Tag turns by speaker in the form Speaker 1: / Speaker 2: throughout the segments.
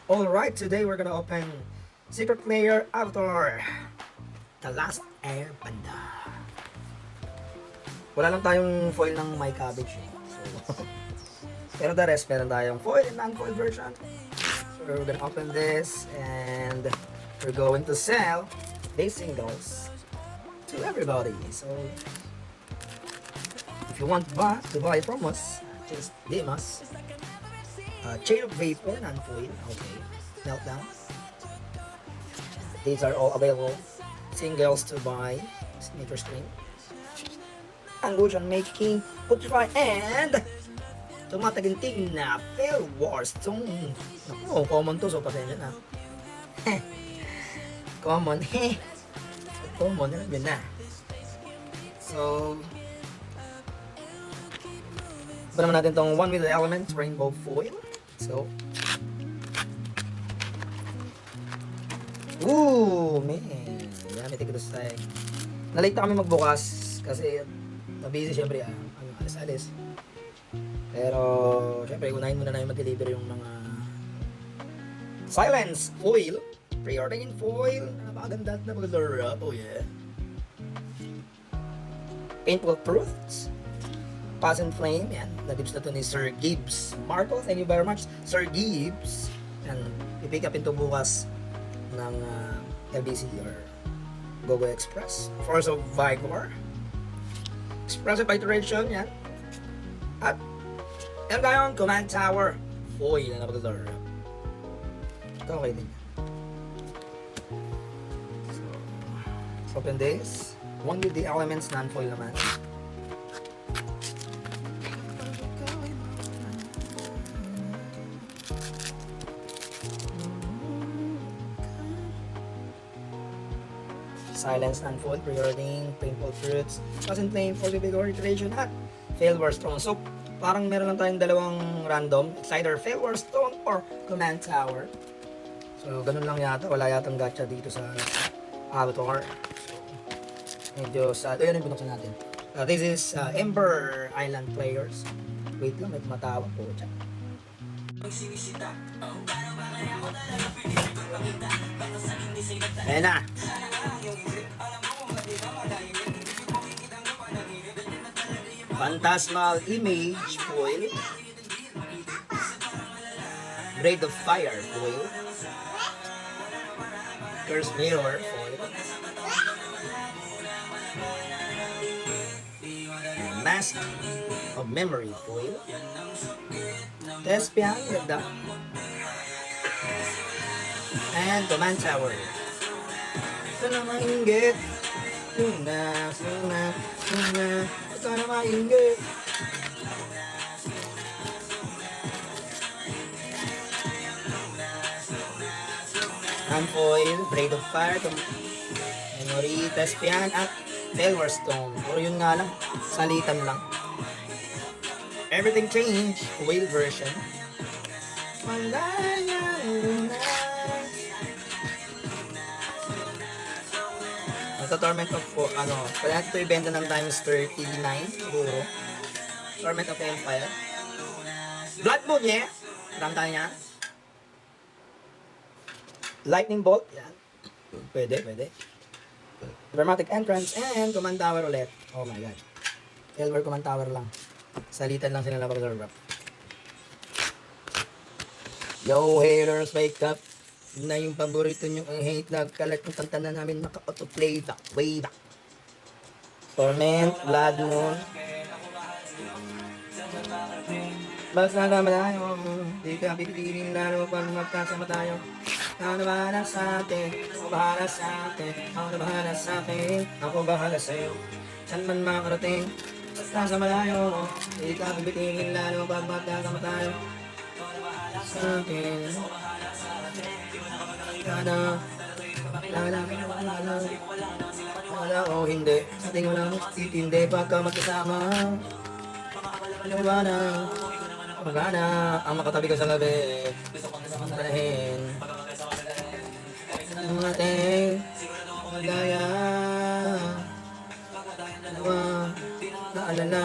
Speaker 1: Alright, today we're gonna open Secret Layer Avatar, The Last Airbender. Wala lang tayong foil ng My Cabbage. So, pero the rest, meron tayong foil and non-foil version. So we're gonna open this and we're going to sell these singles to everybody. So if you want to buy from us, just DM us. Chain of Vapor, non-foil, okay. Meltdown. These are all available. Singles to buy. Signature screen. Illusion Making, Putrefy, and tumataginting na Fail Warstone. Naku, common to, so pasensya na. Common, common, alam yun na. So, iba naman natin tong One with the Elements Rainbow Foil. So, ooh, man. Yan, may tigilos tayo. Nalate na kami magbukas kasi na-busy syempre alis-alis. Pero, syempre, unahin muna namin mag-deliver yung mga Silence Foil. Pre-order in foil. Napakaganda at napakaganda. Oh yeah. Paintball Truths. Pass and Flame, yan. Na-dips na to ni Sir Gibbs Marco. Thank you very much, Sir Gibbs. And i-pick up ito bukas ng LBC or Gogo Express. Force of Vigor. Expressive Iteration, yan. At yan ngayon, Command Tower. Foil na napagdadar. Ito okay din. So, let's open this. One with the elements, non-foil naman. Silence Unfold, Preordering, Painful Fruits, Wasn't Playing for the Big Iteration at Fail Stone. So, parang meron lang tayong dalawang random. It's either Fail Stone or Command Tower. So, ganun lang yata. Wala yatang gacha dito sa Avatar. So, medyo sad. Ayan yung binuksan natin. This is Ember Island Players. Wait lang, may tumatawag po dyan. Ayan na. Phantasmal Image Foil. Braid of Fire Foil. Curse Mirror Foil. Mask of Memory Foil. Tespian, ganda. And Command Tower. Ito na mainggit. Luna. Ito na mainggit. Handfoil, Braid of Fire, Memory, Tespian, at Failwar Stone. Puro yun nga lang. Salitan lang. Everything Changed, Whale version. Malaya na. Ito Torment of kaya ito ibenta ng times 39 siguro. Torment of Empire. Blood Moon, yeah. Marami tayo niya. Lightning Bolt, yan. Pwede. Dramatic Entrance and Command Tower ulit. Oh my god. Silver Command Tower lang. Salitan lang sila na pag-reserve. Yo, haters, wake up. Yun na yung paborito nyo ang hate na kalat ng kanta na namin maka-autoplay back, way back. Torment, Blood Moon. Basta naman tayo, di ka pipilin lalo pag magkasama tayo. Ako na bahala sa atin, ako bahala sa atin, ako na bahala sa akin, ako bahala sa'yo. Saan man makarating, basta sa malayo, di ka pipilin lalo pag magkasama tayo. Sa akin, wala o hindi, sa ating walang titindi pagka magkasama. Pagana, ang makatabi ka sa gabi, panahin ang ating magaya. Naalala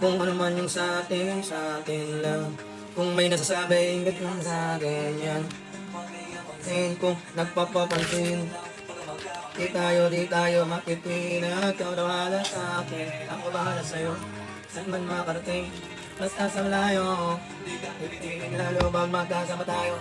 Speaker 1: kung ano man yung sa atin lang. Kung may nasasabi, ba't lang sa akin yan? makarating kung nagpapapansin. Di tayo makitina, ikaw na wala sa akin, ako bahala sa'yo. Saan man makarating, basta sa malayo. Di lalo bang magkasama tayo.